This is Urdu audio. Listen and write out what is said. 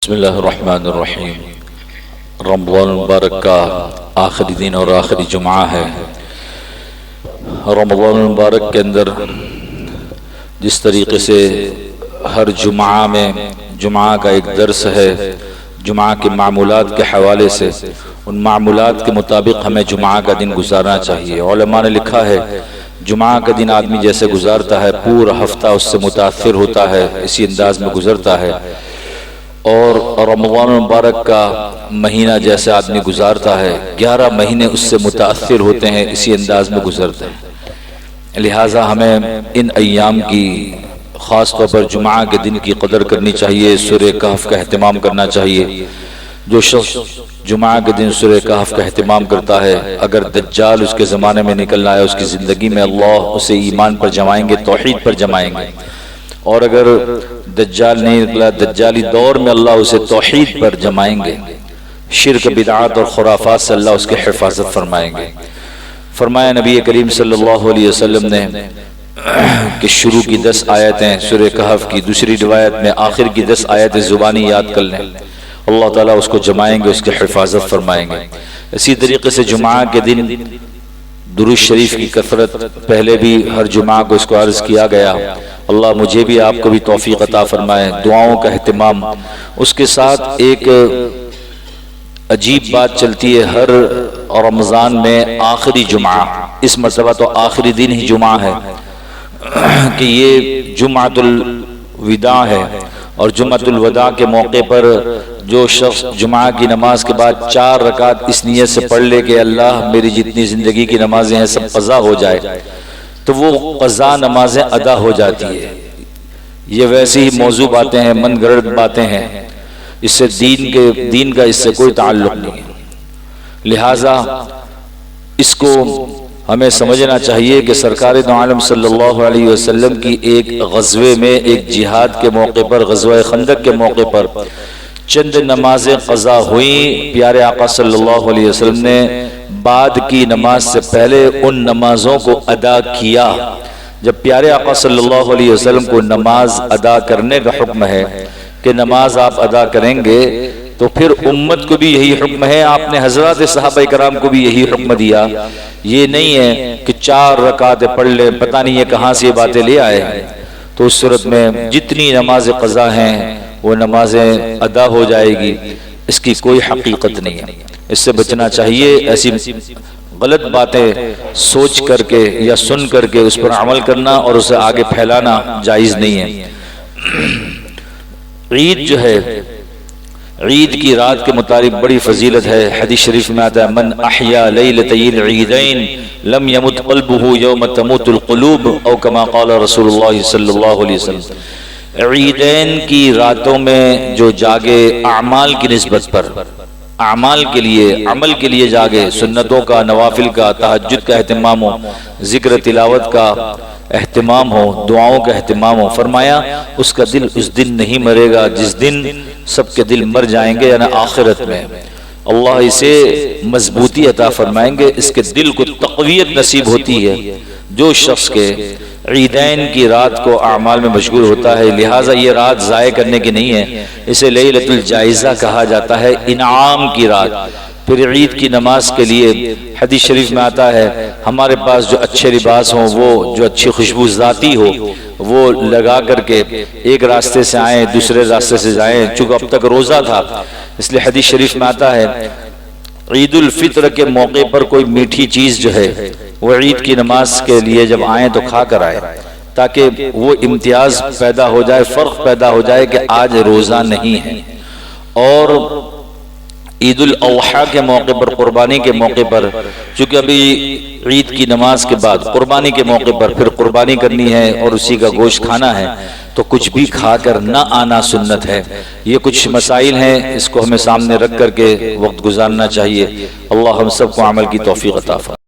بسم اللہ الرحمن الرحیم۔ رمضان المبارک کا آخری دن اور آخری جمعہ ہے۔ رمضان المبارک کے اندر جس طریقے سے ہر جمعہ میں جمعہ کا ایک درس ہے، جمعہ کے معمولات کے حوالے سے ان معمولات کے مطابق ہمیں جمعہ کا دن گزارنا چاہیے۔ علماء نے لکھا ہے جمعہ کا دن آدمی جیسے گزارتا ہے پورا ہفتہ اس سے متاثر ہوتا ہے، اسی انداز میں گزرتا ہے، اور رمضان المبارک کا مہینہ جیسے آدمی گزارتا ہے 11 مہینے اس سے متاثر ہوتے ہیں، اسی انداز میں گزرتے ہیں۔ لہٰذا ہمیں ان ایام کی خاص طور پر جمعہ کے دن کی قدر کرنی چاہیے، سورہ کہف کا اہتمام کرنا چاہیے۔ جو شخص جمعہ کے دن سورہ کہف کا اہتمام کرتا ہے، اگر دجال اس کے زمانے میں نکل آئے اس کی زندگی میں، اللہ اسے ایمان پر جمائیں گے، توحید پر جمائیں گے، اور اگر دجال نہیں نکلا دجالی دور میں اللہ اسے توحید پر جمائیں گے، شرک بدعات اور خرافات سے اللہ اس کے حفاظت فرمائیں گے۔ فرمایا نبی کریم صلی اللہ علیہ وسلم نے کہ شروع کی 10 آیتیں سورہ کہف کی، دوسری روایت میں آخر کی 10 آیتیں زبانی یاد کر لیں، اللہ تعالیٰ اس کو جمائیں گے، اس کی حفاظت فرمائیں گے۔ اسی طریقے سے جمعہ کے دن درود شریف کی کثرت، پہلے بھی ہر جمعہ کو اس کو عرض کیا گیا، اللہ مجھے بھی آپ کو بھی توفیق عطا فرمائے، دعاؤں کا اہتمام۔ اس کے ساتھ ایک عجیب بات چلتی ہے ہر رمضان میں آخری جمعہ، اس مرتبہ تو آخری دن ہی جمعہ ہے کہ یہ جمعۃ الوداع ہے، اور جمعۃ الوداع کے موقع پر جو شخص جمعہ کی نماز کے بعد 4 رکعت اس نیت سے پڑھ لے کہ اللہ میری جتنی زندگی کی نمازیں ہیں سب قضا ہو جائے، تو وہ قضا نمازیں ادا ہو جاتی ہے۔ یہ ویسی ہی موضوع باتیں ہیں، من گھڑت باتیں ہیں، اس سے دین کا اس سے کوئی تعلق نہیں ہے۔ لہٰذا اس کو ہمیں سمجھنا چاہیے کہ سرکار دو عالم صلی اللہ علیہ وسلم کی ایک غزوے میں، ایک جہاد کے موقع پر، غزوہ خندق کے موقع پر چند نمازیں قضا ہوئیں، پیارے آقا صلی اللہ علیہ وسلم نے بعد کی نماز سے پہلے ان نمازوں کو ادا کیا۔ جب پیارے آقا صلی اللہ علیہ وسلم کو نماز ادا کرنے کا حکم ہے کہ نماز آپ ادا کریں گے، تو پھر امت کو بھی یہی حکم ہے، آپ نے حضرات صحابہ کرام کو بھی یہی حکم دیا۔ یہ نہیں ہے کہ 4 رکعتیں پڑھ لیں، پتہ نہیں یہ کہاں سے یہ باتیں لے آئے ہیں۔ تو اس صورت میں جتنی نماز قضا ہیں وہ نمازیں ادا ہو جائے گی، اس کی کوئی حقیقت نہیں ہے۔ اس سے بچنا چاہیے، ایسی غلط باتیں سوچ کر کے یا سن کر کے اس پر عمل کرنا اور اسے آگے پھیلانا جائز نہیں ہے۔ عید جو ہے، عید کی رات کے متعلق بڑی فضیلت ہے۔ حدیث شریف میں آتا ہے من احیا لیلتی العیدین لم یمت قلبہ یوم تموت القلوب، او کما قال رسول اللہ صلی اللہ علیہ وسلم۔ عیدین کی راتوں میں جو جاگے اعمال کی نسبت پر، اعمال کے لیے، عمل کے لیے جاگے، سنتوں کا، نوافل کا، تہجد کا اہتمام ہو، ذکر تلاوت کا اہتمام ہو، دعاؤں کا اہتمام ہو، فرمایا اس کا دل اس دن نہیں مرے گا جس دن سب کے دل مر جائیں گے، یعنی آخرت میں اللہ اسے مضبوطی عطا فرمائیں گے، اس کے دل کو تقویت نصیب ہوتی ہے جو شخص کے عیدین کی رات کو اعمال میں مشغول ہوتا ہے۔ لہٰذا یہ رات ضائع کرنے کی نہیں ہے، اسے لیلۃ الجائزہ کہا جاتا ہے، انعام کی رات۔ پھر عید کی نماز کے لیے حدیث شریف میں آتا ہے ہمارے پاس جو اچھے لباس ہوں، وہ جو اچھی خوشبو ذاتی ہو وہ لگا کر کے ایک راستے سے آئیں دوسرے راستے سے جائیں، چونکہ اب تک روزہ تھا اس لیے حدیث شریف میں آتا ہے عید الفطر کے موقع پر کوئی میٹھی چیز جو ہے وہ عید کی نماز کے لیے جب آئیں تو کھا کر آئے، تاکہ وہ امتیاز پیدا ہو جائے، فرق پیدا ہو جائے کہ آج روزہ نہیں ہے۔ اور عید الاضحیٰ کے موقع پر، قربانی کے موقع پر، چونکہ ابھی عید کی نماز کے بعد قربانی کے موقع پر پھر قربانی کرنی ہے اور اسی کا گوشت کھانا ہے، تو کچھ بھی کھا کر نہ آنا سنت ہے۔ یہ کچھ مسائل ہیں، اس کو ہمیں سامنے رکھ کر کے وقت گزارنا چاہیے۔ اللہ ہم سب کو عمل کی توفیق عطا فرمائے۔